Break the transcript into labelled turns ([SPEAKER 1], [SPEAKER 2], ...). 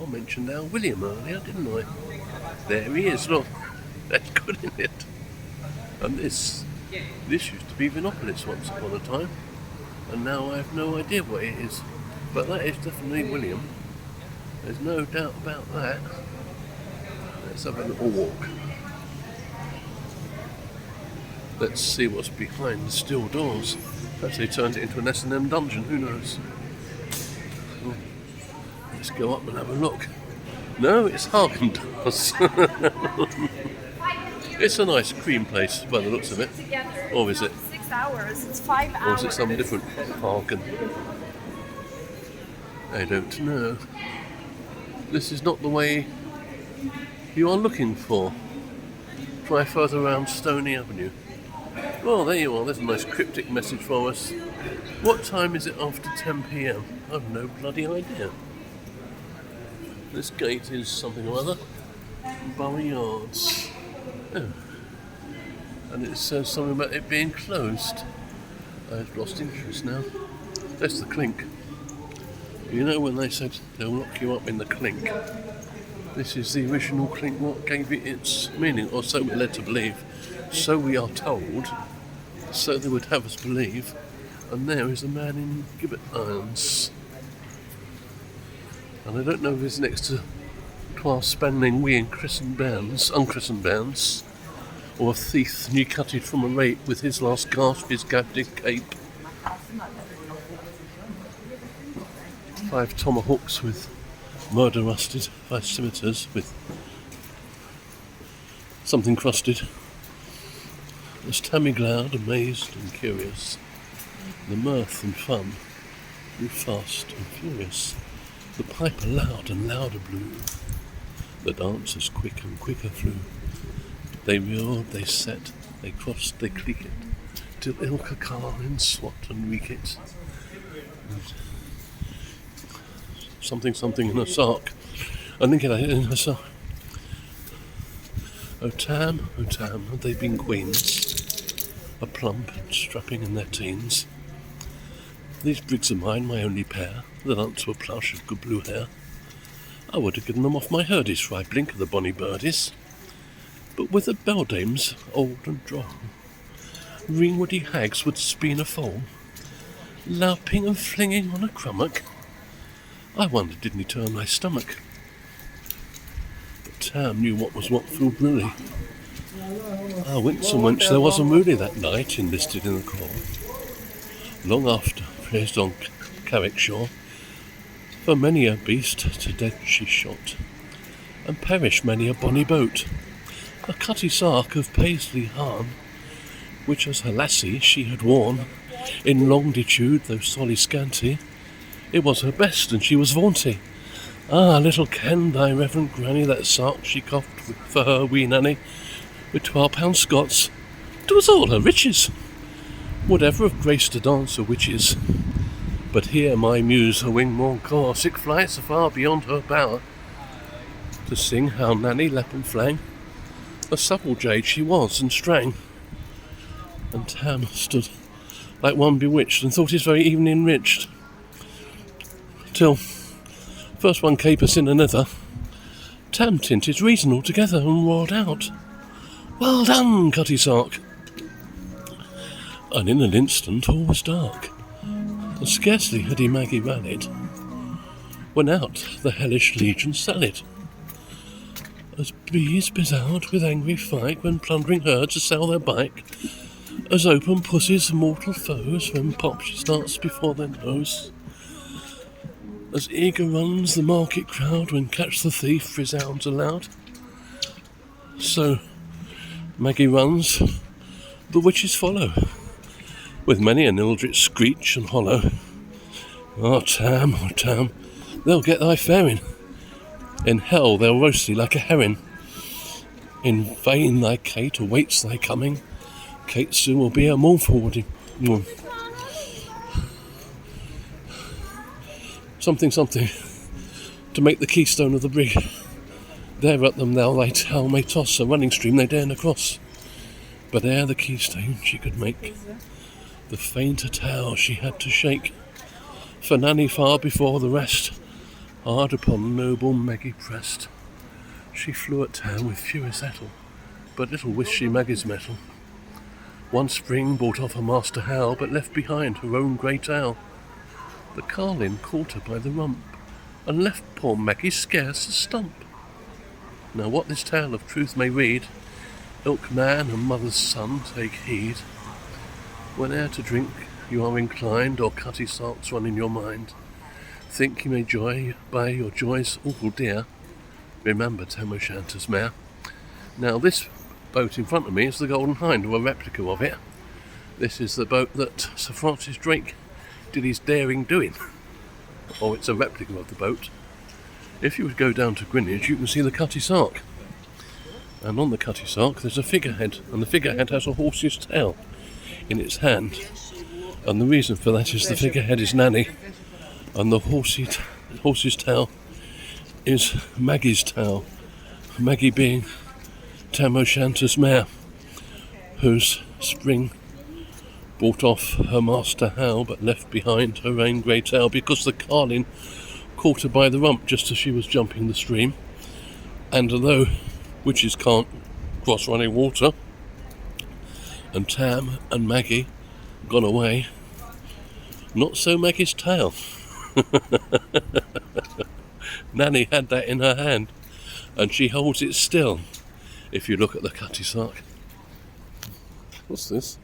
[SPEAKER 1] I mentioned our William earlier, didn't I? There he is, look. That's good, isn't it? And this used to be Vinopolis once upon a time. And now I have no idea what it is. But that is definitely William. There's no doubt about that. Let's have a little walk. Let's see what's behind the steel doors. Perhaps they turned it into an S&M dungeon, who knows? Oh, let's go up and have a look. No, it's Haagen-Dazs. It's a nice cream place by the looks of it. Or is it?
[SPEAKER 2] 6 hours, it's 5 hours.
[SPEAKER 1] Or is it some different Haagen? I don't know. This is not the way you are looking for. Try further around Stony Avenue. Well, there you are. There's a nice cryptic message for us. What time is it after 10 p.m? I've no bloody idea. This gate is something or other. Borough Yards. Oh. And it says something about it being closed. I've lost interest now. That's the Clink. You know when they said they'll lock you up in the Clink? This is the original Clink, what gave it its meaning, or so we're led to believe. So we are told, so they would have us believe. And there is a man in gibbet irons. And I don't know if it's next to 12 spanning wee and unchristened bands, or a thief new cutted from a rape with his last gasp, his gabbed cape. 5 tomahawks with murder rusted, 5 scimitars with something crusted. There's Tammy glad, amazed and curious. The mirth and fun grew fast and furious. The piper loud and louder blew. The dancers quick and quicker flew. They reeled, they set, they crossed, they cleeked, till ilka car in swat and reek it. Something in a sark. I think it in a sark. O Tam, had they been queens, a plump and strapping in their teens. These brigs of mine, my only pair, that aren't a plush of good blue hair, I would have given them off my herdies for I blink of the bonny birdies. But with the beldames, old and droll, ringwoody hags would speen a foal, louping and flinging on a crummock. I wondered didn't he turn my stomach. But Tam knew what was what full brilly. Ah, Winsome wench, there was a moody that night enlisted in the call. Long after, praised on Carrickshaw, for many a beast to death she shot, and perished many a bonny boat. A cutty sark of paisley harn, which as her lassie she had worn, in longitude though sorely scanty, it was her best and she was vaunty. Ah, little kenned thy reverend granny that sark she coughed for her wee nanny, with £12 Scots. 'Twas all her riches, would ever have graced a dance of witches. But here my muse her wing more core, sick flights afar beyond her power, to sing how nanny lep and flang, a supple jade she was and strang. And Tam stood like one bewitched, and thought his very evening enriched, till first one capers in another, Tam tint his reason altogether and roared out, "Well done, Cutty Sark!" And in an instant all was dark, and scarcely had he Maggie rallied, when out the hellish legion sallied, as bees bezoured with angry fight when plundering herds assail their bike, as open pussies mortal foes when pop she starts before their nose, as eager runs the market crowd when catch the thief resounds aloud. So Maggie runs, the witches follow, with many an eldritch screech and hollow. Oh Tam, they'll get thy faring. In hell they'll roast thee like a herring. In vain thy Kate awaits thy coming. Kate soon will be a mournful wedding. Something, to make the keystone of the brig. There at them thou thy tail may toss, a running stream they dare not cross. But ere the keystone she could make, the fainter tail she had to shake. For Nanny far before the rest Hard upon noble Maggie pressed, she flew at Tam with furious ettle, but little wist she Maggie's mettle. One spring brought off her master Hal, but left behind her own grey tail. The carlin caught her by the rump, and left poor Maggie scarce a stump. Now what this tale of truth may read, ilk man and mother's son take heed. Whene'er to drink you are inclined, or cutty sarks run in your mind, think you may joy by your joys awful dear, remember Tam O'Shanter's mare. Now this boat in front of me is the Golden Hind, or a replica of it. This is the boat that Sir Francis Drake did his daring doing, or it's a replica of the boat. If you would go down to Greenwich, you can see the Cutty Sark, and on the Cutty Sark there's a figurehead, and the figurehead has a horse's tail in its hand, and the reason for that is the figurehead is Nanny, and the horse's tail is Maggie's tail, Maggie being Tam O'Shanter's mare, whose spring brought off her master Hal, but left behind her own grey tail, because the carlin caught her by the rump just as she was jumping the stream. And although witches can't cross running water, and Tam and Maggie gone away, not so Maggie's tail. Nanny had that in her hand, and she holds it still, if you look at the Cutty Sark. What's this?